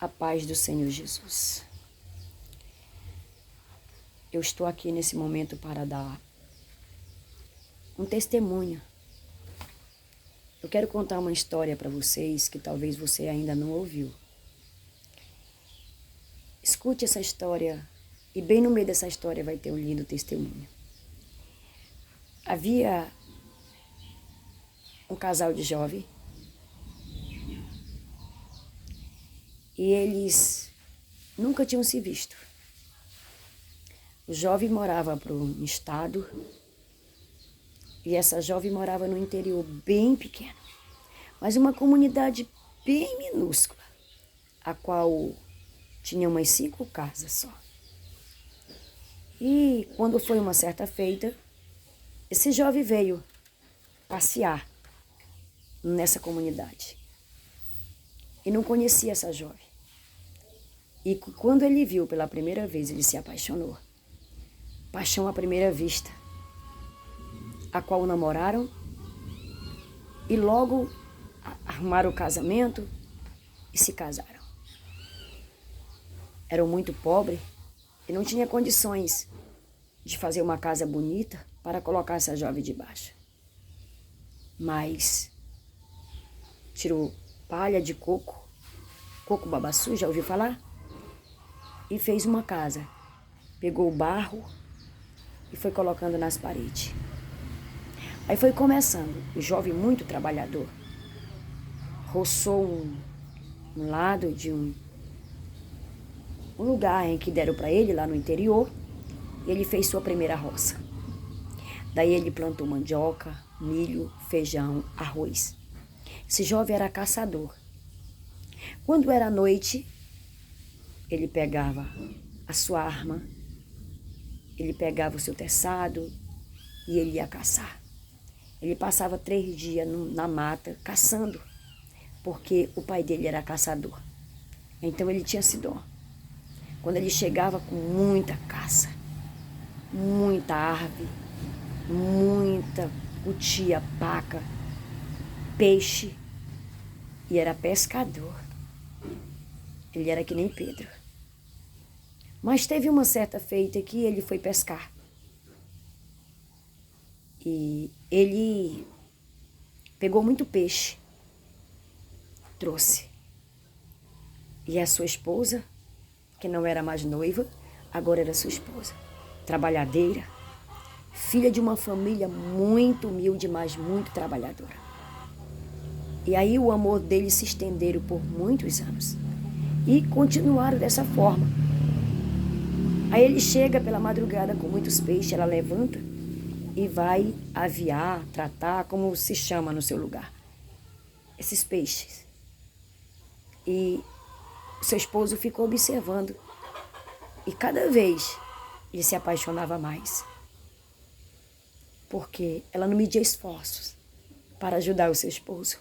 A paz do Senhor Jesus. Eu estou aqui nesse momento para dar um testemunho. Eu quero contar uma história para vocês que talvez você ainda não ouviu. Escute essa história e bem no meio dessa história vai ter um lindo testemunho. Havia um casal de jovens e eles nunca tinham se visto. O jovem morava para um estado e essa jovem morava no interior bem pequeno, mas uma comunidade bem minúscula, a qual tinha umas 5 casas só. E quando foi uma certa feita, esse jovem veio passear nessa comunidade e não conhecia essa jovem. E quando ele viu pela primeira vez, ele se apaixonou. Paixão à primeira vista, a qual namoraram e logo arrumaram o casamento e se casaram. Eram muito pobres e não tinha condições de fazer uma casa bonita para colocar essa jovem debaixo. Mas tirou palha de coco babaçu, já ouviu falar? E fez uma casa. Pegou o barro e foi colocando nas paredes. Aí foi começando, o jovem muito trabalhador, roçou um lado de um lugar em que deram para ele, lá no interior, e ele fez sua primeira roça. Daí ele plantou mandioca, milho, feijão, arroz. Esse jovem era caçador. Quando era noite, ele pegava a sua arma, ele pegava o seu teçado e ele ia caçar. Ele passava 3 dias na mata caçando, porque o pai dele era caçador. Então ele tinha esse dom. Quando ele chegava com muita caça, muita árvore, muita cutia, paca, peixe, e era pescador. Ele era que nem Pedro. Mas teve uma certa feita que ele foi pescar. E ele pegou muito peixe, trouxe. E a sua esposa, que não era mais noiva, agora era sua esposa, trabalhadeira, filha de uma família muito humilde, mas muito trabalhadora. E aí o amor deles se estenderam por muitos anos. E continuaram dessa forma. Aí ele chega pela madrugada com muitos peixes, ela levanta e vai aviar, tratar, como se chama no seu lugar, esses peixes. E seu esposo ficou observando. E cada vez ele se apaixonava mais. Porque ela não media esforços para ajudar o seu esposo.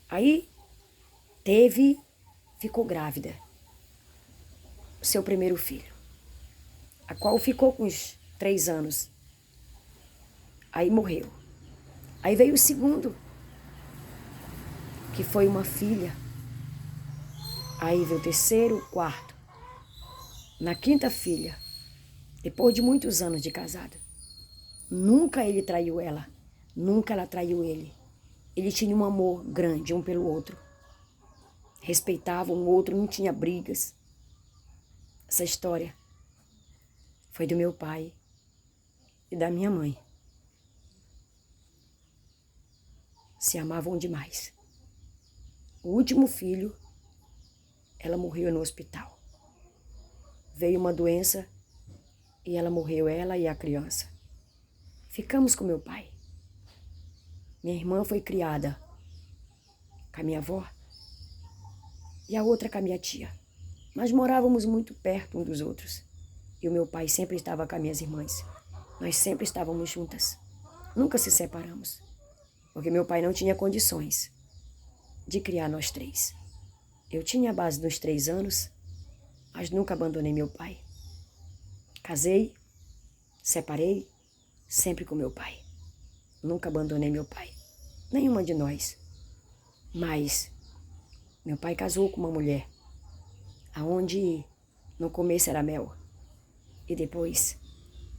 Aí ficou grávida, o seu primeiro filho, a qual ficou com uns 3 anos. Aí morreu. Aí veio o segundo, que foi uma filha. Aí veio o terceiro, o quarto. Na 5ª filha, depois de muitos anos de casado, nunca ele traiu ela, nunca ela traiu ele. Ele tinha um amor grande um pelo outro. Respeitavam um outro, não tinha brigas. Essa história foi do meu pai e da minha mãe. Se amavam demais. O último filho, ela morreu no hospital. Veio uma doença e ela morreu, ela e a criança. Ficamos com meu pai. Minha irmã foi criada com a minha avó e a outra com a minha tia. Nós morávamos muito perto um dos outros. E o meu pai sempre estava com as minhas irmãs. Nós sempre estávamos juntas. Nunca se separamos. Porque meu pai não tinha condições de criar nós 3. Eu tinha a base dos 3 anos, mas nunca abandonei meu pai. Casei, separei, sempre com meu pai. Nunca abandonei meu pai. Nenhuma de nós. Mas meu pai casou com uma mulher aonde no começo era mel e depois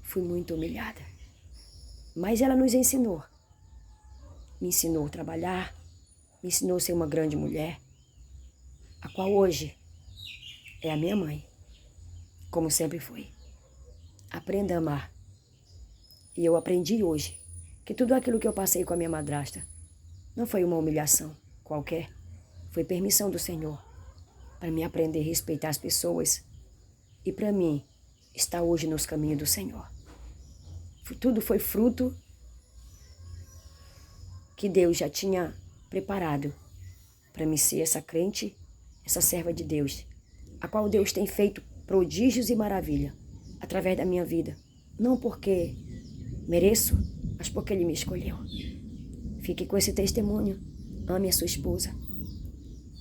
fui muito humilhada. Mas ela nos ensinou. Me ensinou a trabalhar, me ensinou a ser uma grande mulher, a qual hoje é a minha mãe, como sempre foi. Aprenda a amar. E eu aprendi hoje que tudo aquilo que eu passei com a minha madrasta não foi uma humilhação qualquer, foi permissão do Senhor para mim aprender a respeitar as pessoas e para mim estar hoje nos caminhos do Senhor. Tudo foi fruto que Deus já tinha preparado para mim ser essa crente, essa serva de Deus, a qual Deus tem feito prodígios e maravilha através da minha vida. Não porque mereço, mas porque Ele me escolheu. Fique com esse testemunho. Ame a sua esposa.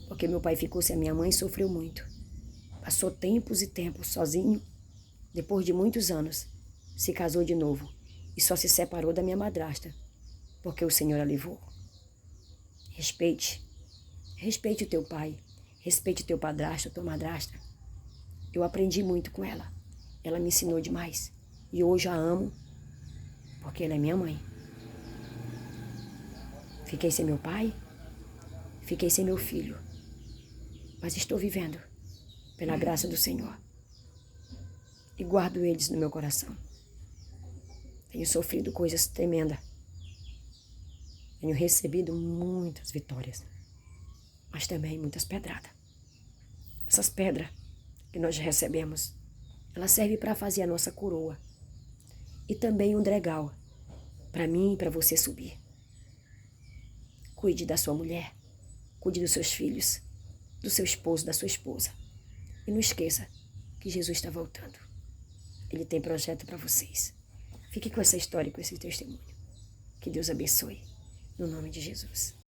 Porque meu pai ficou sem a minha mãe e sofreu muito. Passou tempos e tempos sozinho. Depois de muitos anos, se casou de novo e só se separou da minha madrasta, porque o Senhor a levou. Respeite. Respeite o teu pai. Respeite o teu padrasto, a tua madrasta. Eu aprendi muito com ela. Ela me ensinou demais. E hoje a amo, porque ela é minha mãe. Fiquei sem meu pai, fiquei sem meu filho, mas estou vivendo pela graça do Senhor e guardo eles no meu coração. Tenho sofrido coisas tremendas, tenho recebido muitas vitórias, mas também muitas pedradas. Essas pedras que nós recebemos, elas servem para fazer a nossa coroa e também um degrau para mim e para você subir. Cuide da sua mulher, cuide dos seus filhos, do seu esposo, da sua esposa. E não esqueça que Jesus está voltando. Ele tem projeto para vocês. Fique com essa história, com esse testemunho. Que Deus abençoe. No nome de Jesus.